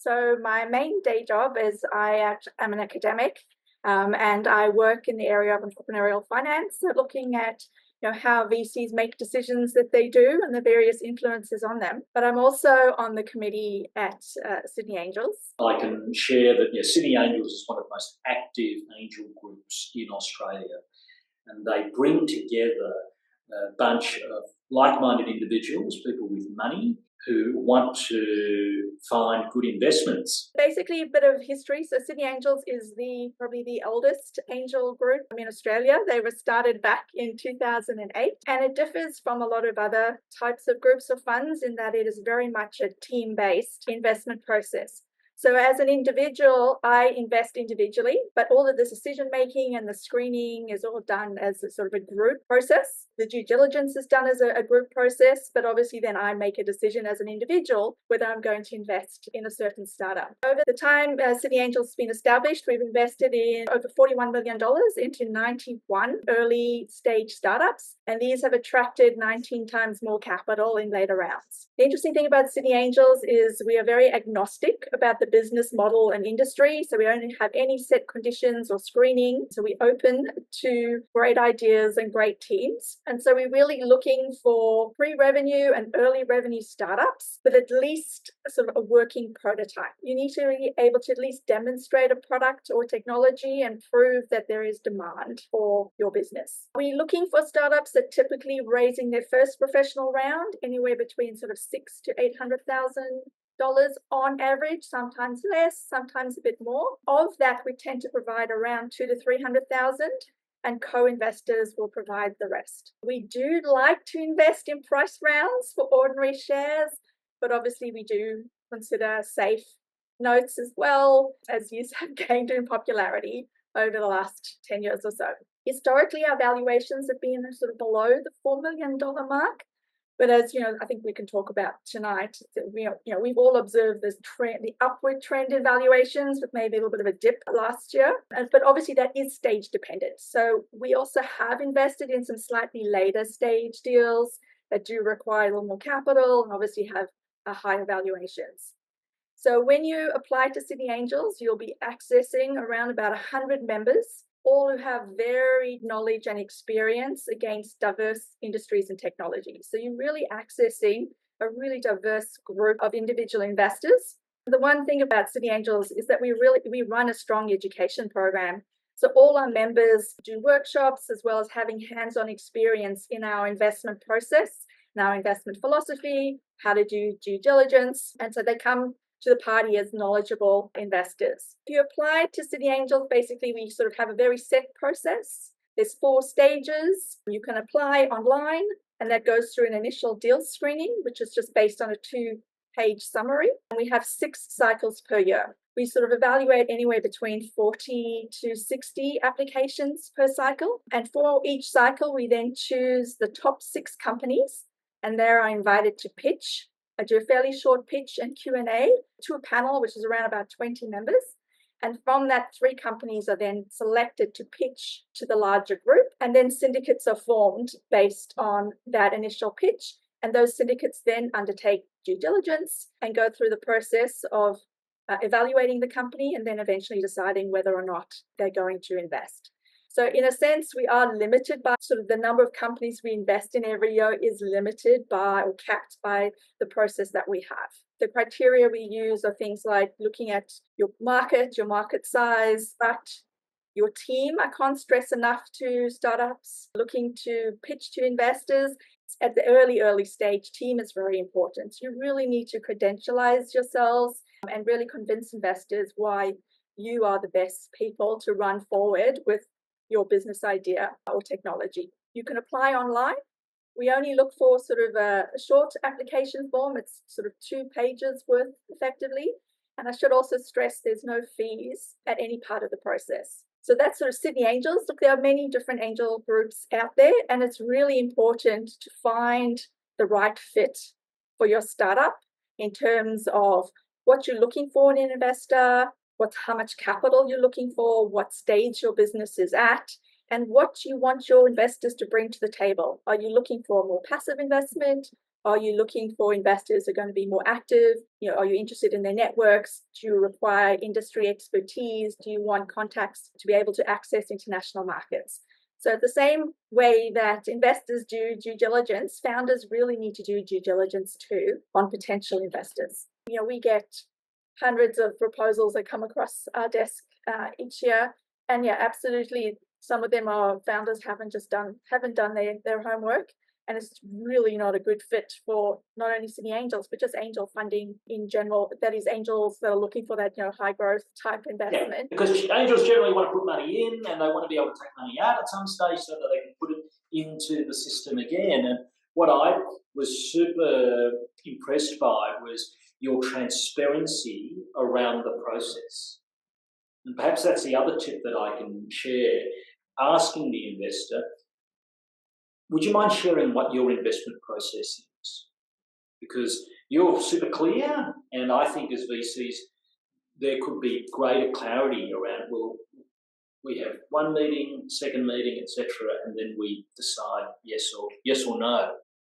So my main day job is I'm an academic, and I work in the area of entrepreneurial finance, so looking at how VCs make decisions that they do and the various influences on them. But I'm also on the committee at Sydney Angels. I can share that Sydney Angels is one of the most active angel groups in Australia, and they bring together a bunch of like-minded individuals, people with money, who want to find good investments. Basically, a bit of history. So Sydney Angels is probably the oldest angel group in Australia. They were started back in 2008, and it differs from a lot of other types of groups or funds in that it is very much a team-based investment process. So as an individual, I invest individually, but all of the decision making and the screening is all done as a sort of a group process. The due diligence is done as a group process, but obviously then I make a decision as an individual whether I'm going to invest in a certain startup. Over the time Sydney Angels has been established, we've invested in over $41 million into 91 early stage startups, and these have attracted 19 times more capital in later rounds. The interesting thing about Sydney Angels is we are very agnostic about the business model and industry, so we don't have any set conditions or screening. So we open to great ideas and great teams. And so we're really looking for pre-revenue and early revenue startups with at least sort of a working prototype. You need to be able to at least demonstrate a product or technology and prove that there is demand for your business. We're looking for startups that typically raising their first professional round anywhere between sort of $600,000 to $800,000 on average, sometimes less, sometimes a bit more. Of that, we tend to provide around $200,000 to $300,000, and co-investors will provide the rest. We do like to invest in price rounds for ordinary shares, but obviously we do consider safe notes as well, as these have gained in popularity over the last 10 years or so. Historically, our valuations have been sort of below the $4 million mark. But as I think we can talk about tonight, we've all observed this trend, the upward trend in valuations, with maybe a little bit of a dip last year. But obviously that is stage dependent. So we also have invested in some slightly later stage deals that do require a little more capital and obviously have higher valuations. So when you apply to Sydney Angels, you'll be accessing around about 100 members, all who have varied knowledge and experience against diverse industries and technologies. So you're really accessing a really diverse group of individual investors. The one thing about Sydney Angels is that we run a strong education program. So all our members do workshops as well as having hands-on experience in our investment process, in our investment philosophy, how to do due diligence. And so they come to the party as knowledgeable investors. If you apply to Sydney Angels, basically we sort of have a very set process. There's 4 stages. You can apply online, and that goes through an initial deal screening, which is just based on a 2-page summary. And we have 6 cycles per year. We sort of evaluate anywhere between 40 to 60 applications per cycle. And for each cycle, we then choose the top 6 companies, and they are invited to pitch. I do a fairly short pitch and Q&A to a panel, which is around about 20 members. And from that, 3 companies are then selected to pitch to the larger group. And then syndicates are formed based on that initial pitch. And those syndicates then undertake due diligence and go through the process of evaluating the company and then eventually deciding whether or not they're going to invest. So in a sense, we are limited by sort of the number of companies we invest in every year is limited by or capped by the process that we have. The criteria we use are things like looking at your market size, but your team. I can't stress enough to startups looking to pitch to investors. At the early stage, team is very important. You really need to credentialize yourselves and really convince investors why you are the best people to run forward with your business idea or technology. You can apply online. We only look for sort of a short application form. It's sort of 2 pages worth effectively. And I should also stress there's no fees at any part of the process. So that's sort of Sydney Angels. Look, there are many different angel groups out there, and it's really important to find the right fit for your startup in terms of what you're looking for in an investor, how much capital you're looking for, what stage your business is at, and what you want your investors to bring to the table. Are you looking for a more passive investment? Are you looking for investors who are going to be more active? Are you interested in their networks? Do you require industry expertise? Do you want contacts to be able to access international markets? So the same way that investors do due diligence, founders really need to do due diligence too on potential investors. We get hundreds of proposals that come across our desk each year. And yeah, absolutely, some of them are founders haven't done their homework. And it's really not a good fit for not only Sydney Angels, but just angel funding in general. That is, angels that are looking for that high growth type investment. Yeah, because angels generally want to put money in and they want to be able to take money out at some stage so that they can put it into the system again. And what I was super impressed by was your transparency around the process. And perhaps that's the other tip that I can share, asking the investor, would you mind sharing what your investment process is? Because you're super clear, and I think as VCs, there could be greater clarity around, well, we have one meeting, second meeting, etc., and then we decide yes or no.